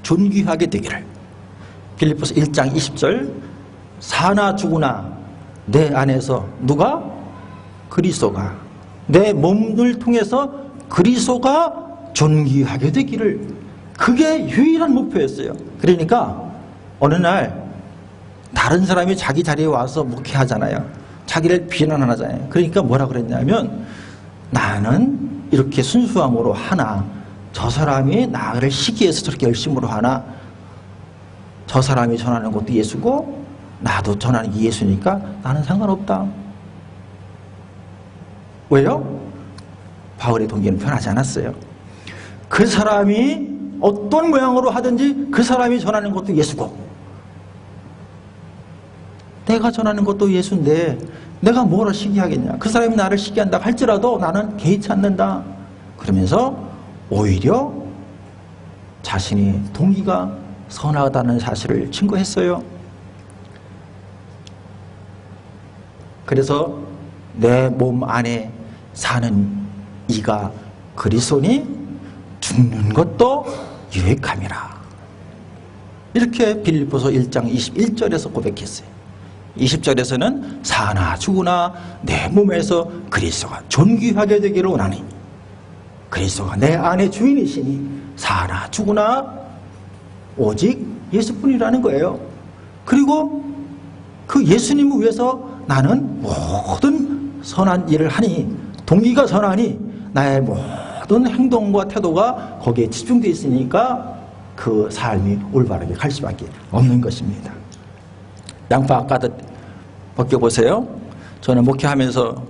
존귀하게 되기를. 빌립보서 1장 20절 사나 죽으나 내 안에서 누가? 그리스도가 내 몸을 통해서 그리스도가 존귀하게 되기를. 그게 유일한 목표였어요. 그러니까 어느 날 다른 사람이 자기 자리에 와서 목회하잖아요. 자기를 비난하잖아요. 그러니까 뭐라 그랬냐면 나는 이렇게 순수함으로 하나 저 사람이 나를 시기해서 저렇게 열심으로 하나 저 사람이 전하는 것도 예수고 나도 전하는 게 예수니까 나는 상관없다. 왜요? 바울의 동기는 변하지 않았어요. 그 사람이 어떤 모양으로 하든지 그 사람이 전하는 것도 예수고 내가 전하는 것도 예수인데 내가 뭐라 시기하겠냐. 그 사람이 나를 시기한다 할지라도 나는 개의치 않는다. 그러면서 오히려 자신이 동기가 선하다는 사실을 증거했어요. 그래서 내 몸 안에 사는 이가 그리스도니 죽는 것도 유익함이라. 이렇게 빌립보서 1장 21절에서 고백했어요. 20절에서는 사나 죽으나 내 몸에서 그리스도가 존귀하게 되기를 원하니 그리스도가 내 안에 주인이시니 사나 죽으나 오직 예수뿐이라는 거예요. 그리고 그 예수님을 위해서 나는 모든 선한 일을 하니 동기가 선하니 나의 모든 행동과 태도가 거기에 집중되어 있으니까 그 삶이 올바르게 갈 수밖에 없는 것입니다. 양파 까듯 벗겨보세요. 저는 목회하면서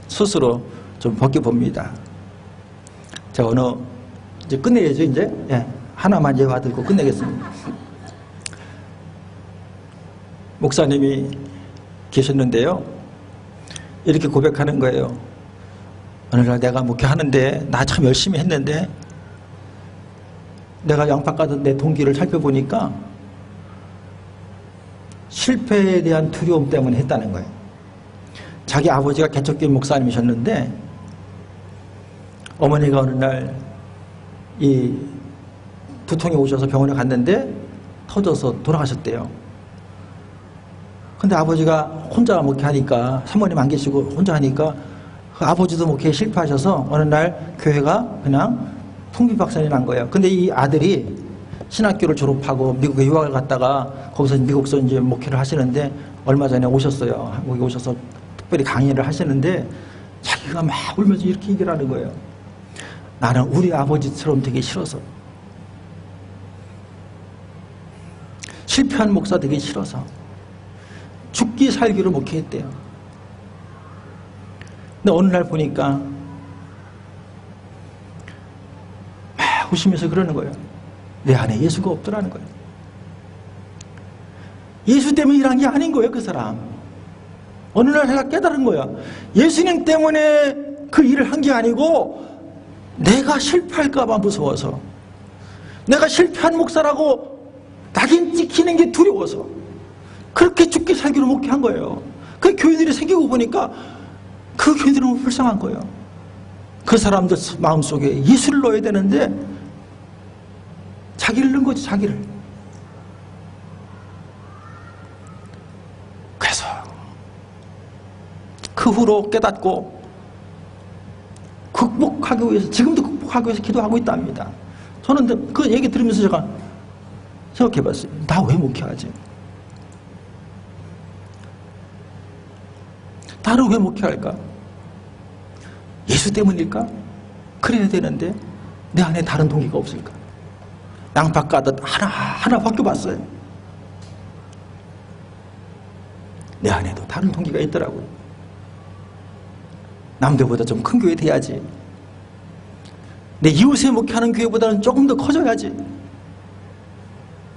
스스로 좀 벗겨봅니다. 자, 이제 끝내야죠, 이제. 예, 하나만 예화 들고 끝내겠습니다. 목사님이 계셨는데요. 이렇게 고백하는 거예요. 어느 날 내가 목회하는데 나 참 열심히 했는데 내가 양파 까듯 내 동기를 살펴보니까 실패에 대한 두려움 때문에 했다는 거예요. 자기 아버지가 개척교회 목사님이셨는데 어머니가 어느 날 이 두통이 오셔서 병원에 갔는데 터져서 돌아가셨대요. 근데 아버지가 혼자 목회하니까 사모님 안 계시고 혼자 하니까 그 아버지도 목회에 실패하셔서 어느 날 교회가 그냥 풍비박산이 난 거예요. 근데 이 아들이 신학교를 졸업하고 미국에 유학을 갔다가 거기서 미국서 이제 목회를 하시는데 얼마 전에 오셨어요. 한국에 오셔서 특별히 강의를 하시는데 자기가 막 울면서 이렇게 얘기를 하는 거예요. 나는 우리 아버지처럼 되기 싫어서, 실패한 목사 되기 싫어서 죽기 살기로 목회했대요. 근데 어느 날 보니까 막 웃으면서 그러는 거예요. 내 안에 예수가 없더라는 거예요. 예수 때문에 일한 게 아닌 거예요, 그 사람. 어느 날 내가 깨달은 거야. 예수님 때문에 그 일을 한 게 아니고 내가 실패할까 봐 무서워서, 내가 실패한 목사라고 낙인 찍히는 게 두려워서 그렇게 죽기 살기로 목회한 거예요. 그 교인들이 생기고 보니까 그 교인들이 너무 불쌍한 거예요. 그 사람들 마음속에 예수를 넣어야 되는데 자기를 넣은 거지, 자기를. 그래서 그 후로 깨닫고 극복하기 위해서, 지금도 극복하기 위해서 기도하고 있답니다. 저는 그 얘기 들으면서 제가 생각해봤어요. 나 왜 목회하지? 나는 왜 목회할까? 예수 때문일까? 그래야 되는데 내 안에 다른 동기가 없을까? 양파 까듯 하나 바뀌어봤어요. 내 안에도 다른 동기가 있더라고요. 남들보다 좀 큰 교회 돼야지. 내 이웃에 목회하는 교회보다는 조금 더 커져야지.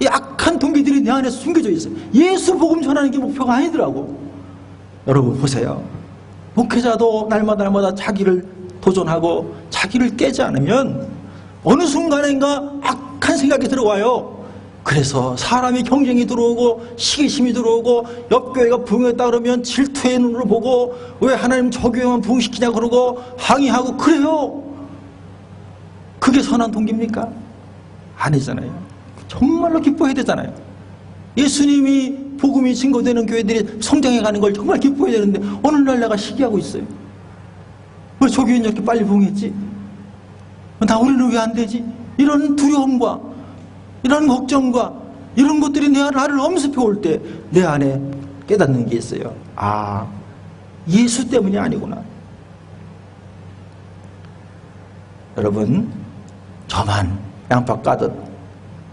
이 악한 동기들이 내 안에 숨겨져 있어요. 예수 복음 전하는 게 목표가 아니더라고. 여러분 보세요. 목회자도 날마다 자기를 도전하고 자기를 깨지 않으면 어느 순간인가 악한 생각이 들어와요. 그래서 사람이 경쟁이 들어오고 시기심이 들어오고, 옆 교회가 부흥했다 그러면 질투의 눈으로 보고, 왜 하나님 저 교회만 부흥시키냐 그러고 항의하고 그래요. 그게 선한 동기입니까? 아니잖아요. 정말로 기뻐해야 되잖아요. 예수님이 복음이 증거되는 교회들이 성장해가는 걸 정말 기뻐해야 되는데 어느 날 내가 시기하고 있어요. 왜 저 교회는 이렇게 빨리 부흥했지? 나 우리는 왜 안 되지? 이런 두려움과 이런 걱정과 이런 것들이 나를 엄습해 올 때 내 안에 깨닫는 게 있어요. 아, 예수 때문이 아니구나. 여러분, 저만 양파 까듯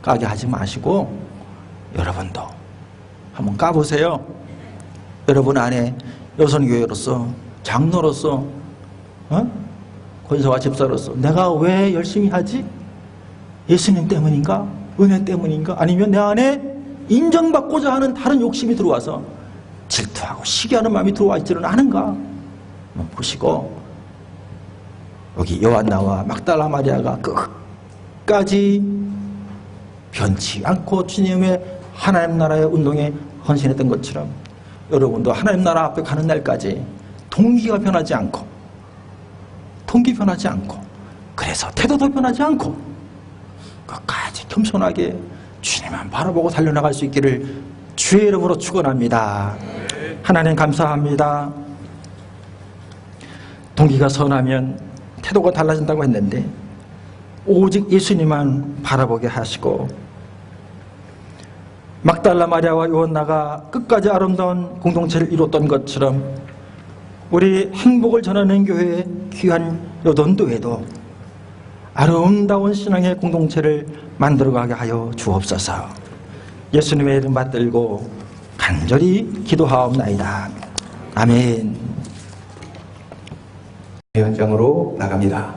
까게 하지 마시고 여러분도 한번 까보세요. 여러분 안에 여선교회로서, 장로로서, 권사와 집사로서 내가 왜 열심히 하지? 예수님 때문인가? 은혜 때문인가? 아니면 내 안에 인정받고자 하는 다른 욕심이 들어와서 질투하고 시기하는 마음이 들어와 있지는 않은가? 한번 보시고, 여기 요한나와 막달라 마리아가 끝까지 변치 않고 주님의 하나님 나라의 운동에 헌신했던 것처럼 여러분도 하나님 나라 앞에 가는 날까지 동기가 변하지 않고, 동기 변하지 않고, 그래서 태도도 변하지 않고 끝까지 겸손하게 주님만 바라보고 달려나갈 수 있기를 주의 이름으로 축원합니다. 하나님 감사합니다. 동기가 선하면 태도가 달라진다고 했는데 오직 예수님만 바라보게 하시고, 막달라 마리아와 요한나가 끝까지 아름다운 공동체를 이뤘던 것처럼 우리 행복을 전하는 교회의 귀한 여돈도에도 아름다운 신앙의 공동체를 만들어가게 하여 주옵소서. 예수님의 이름 받들고 간절히 기도하옵나이다. 아멘. 현장으로 나갑니다.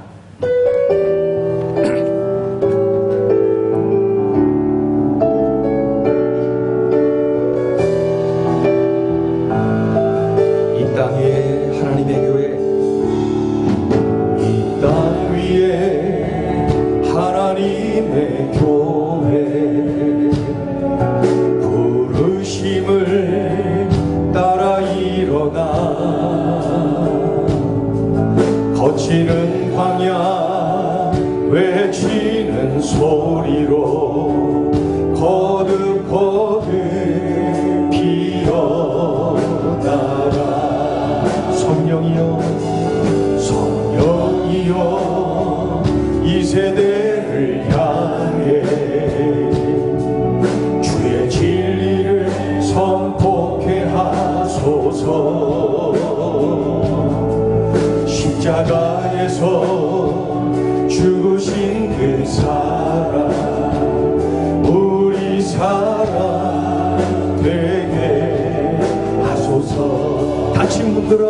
이 땅에 하나님의 교회, 이 땅 위에 하나님의 교회, 부르심을 따라 일어나 거치는 광야 외치는 소리로 거듭거듭 피어나라. 성령이여, 성령이여, 이 세대를 향해 주의 진리를 선포케 하소서. 십자가에서 죽으신 그 사랑, 우리 사랑 되게 하소서. 다친 분들아